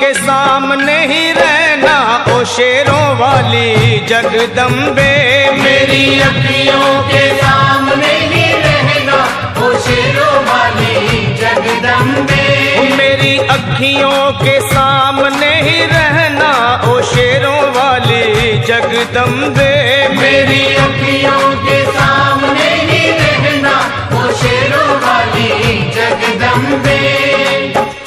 के सामने ही रहना ओ शेरों वाली जगदम्बे। मेरी अखियों के सामने ही रहना ओ शेरों वाली जगदम्बे। मेरी अखियों के सामने ही रहना ओ शेरों वाली जगदम्बे। मेरी अखियों के सामने ही रहना ओ शेरों वाली जगदम्बे।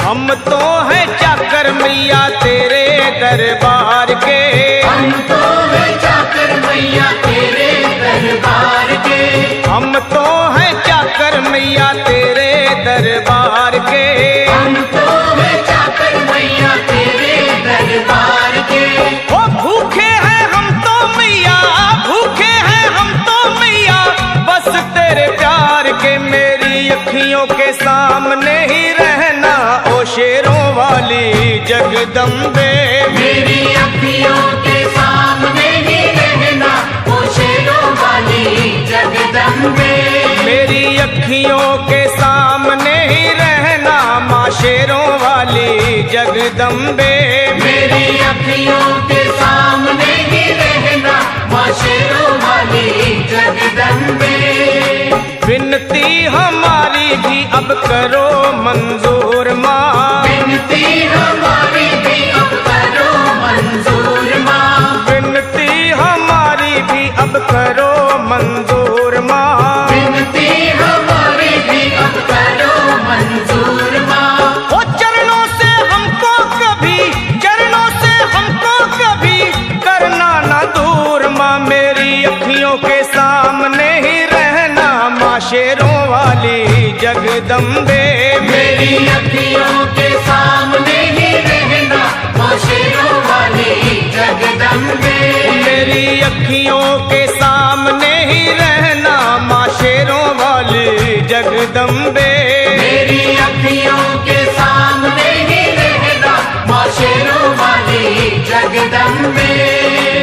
हम तो हैं चाकर मैया तेरे दरबार के। हम तो हैं चाकर मैया तेरे दरबार के। हम तो हैं चाकर मैया तेरे दरबार के। हम तो हैं चाकर मैया तेरे दरबार के। ओ भूखे हैं हम तो मैया, भूखे हैं हम तो मैया बस तेरे प्यार के। मेरी अखियों के सामने ही रहना ओ शेरों वाली जगदम्बे। मेरी अखियों के सामने ही रहना ओ शेरों वाली जगदम्बे। मेरी अखियों के सामने ही रहना माँ शेरों वाली जगदम्बे। मेरी अखियों के सामने ही रहना माँ शेरों वाली जगदम्बे। विनती हमारी भी अब करो मंजूर माँ। विनती हमारी भी अब करो मंजूर माँ। विनती हमारी भी अब करो मंजूर माँ। विनती हमारी भी अब करो मंजूर माँ। ओ चरणों से हमको कभी, चरणों से हमको कभी करना ना दूर माँ। मेरी अखियों के सामने ही रहना माँ शेरों वाली जगदम्बे। मेरी अखियों के सामने ही रहना माँ शेरों वाली जगदम्बे। मेरी अखियों के सामने ही रहना माँ शेरों वाली जगदम्बे। मेरी अखियों के सामने ही रहना माँ शेरों वाली जगदम्बे।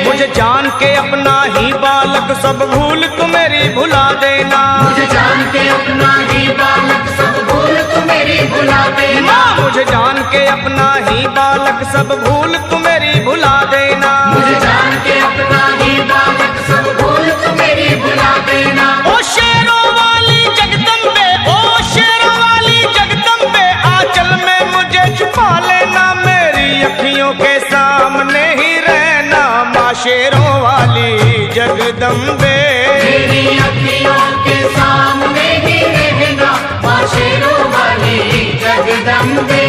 मुझे जान के अपना ही बालक सब भूल तू मेरी भुला देना। मुझे जान के अपना ही बालक सब भूल तू मेरी भुला देना। मुझे जान के अपना ही बालक सब भूल तू मेरी भुला देना। मुझे जान के अपना ही बालक सब भूल तू मेरी भुला देना। ओ शेरों वाली जगदम्बे, ओ शेरों वाली जगदम्बे आंचल में मुझे छुपा लेना। मेरी अखियों के सामने ही रहना माँ शेरों वाली जगदम्बे। मेरी अखियों के सामने ही रहना माँ शेरों वाली जगदम्बे।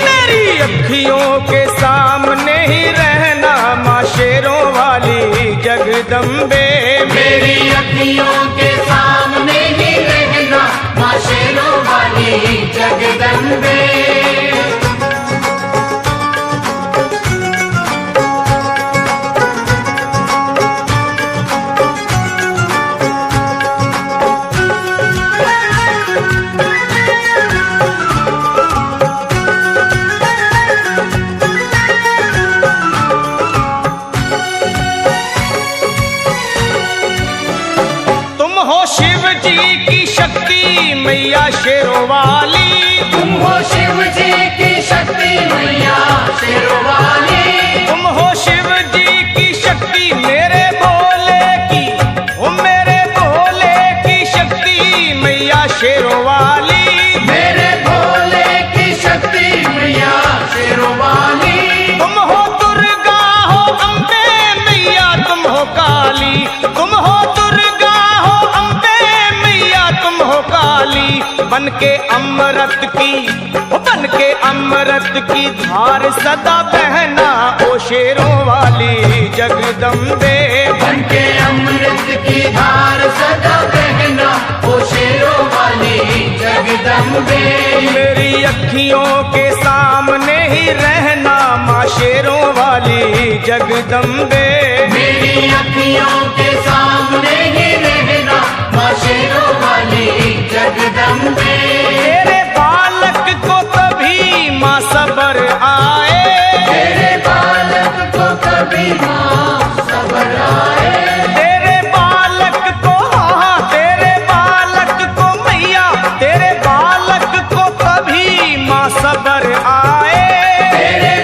मेरी अखियों के सामने ही रहना माँ शेरों वाली जगदम्बे। मेरी अखियों के सामने ही रहना माँ शेरों वाली जगदम्बे। शिव जी की शक्ति मैया शेरों वाली। तुम हो शिव जी की शक्ति मैया शेरों वाली। तुम हो शिव जी की शक्ति मेरे भोले की, ओ मेरे भोले की शक्ति मैया शेरों वाली। मेरे भोले की शक्ति मैया शेरों वाली। तुम हो दुर्गा हो अम्बे मैया तुम हो काली। तुम हो दुर्गा हो अम्बे मैया तुम हो काली। बन के अमृत की, बन के अमृत की धार सदा बहना ओ शेरों वाली जगदम्बे। बन के अमृत की धार सदा बहना ओ शेरों वाली जगदम्बे। मेरी अखियों के सामने ही रहना माँ शेरों वाली जगदम्बे। मेरी अखियों के सामने ही रहना माँ शेरों वाली जगदम्बे। तेरे बालक को कभी माँ सबर आए। तेरे बालक को कभी माँ सबर आए। तेरे बालक को, हाँ तेरे बालक को मैया, तेरे बालक को कभी माँ सबर आए। तेरे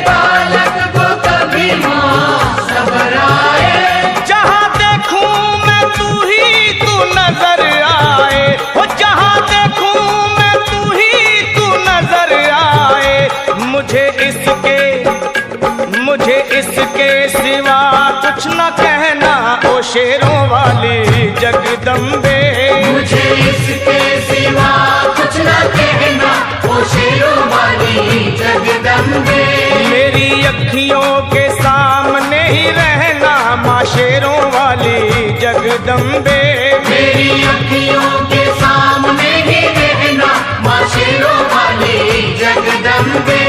शेरों वाली जगदम्बे। मुझे इसके सिवा कुछ न कहना, ओ शेरों वाली जगदम्बे। मेरी अखियों के सामने ही रहना माँ शेरों वाली जगदम्बे। मेरी अखियों के सामने ही रहना माँ शेरों वाली जगदम्बे।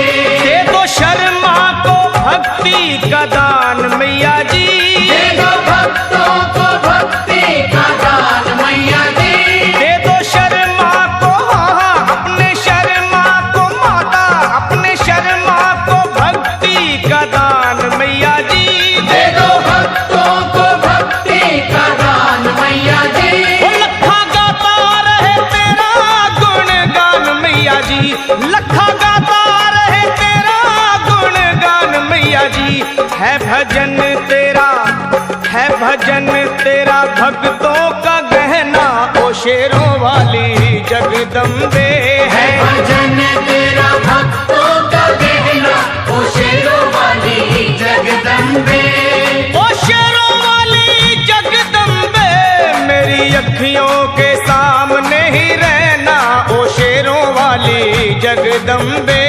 दे दो शर्मा को भक्ति का दान मैया जी, दे दो भक्तों को भक्ति का दान मैया जी। दे दो शर्मा को अपने शर्मा को माता, अपने शर्मा को भक्ति का दान मैया जी। दे दो भक्तों को भक्ति का दान मैया जी। वो लखा गाता रहे तेरा गुणगान मैया जी, लखा गाता रहे तेरा गुणगान मैया जी। है भजन तेरा, है भजन तेरा भक्तों का गहना ओ शेरों वाली जगदम्बे। है भजन तेरा भक्तों का गहना, ओ शेरों वाली जगदम्बे। ओ शेरों वाली जगदम्बे, मेरी अखियों के सामने ही रहना ओ शेरों वाली जगदम्बे।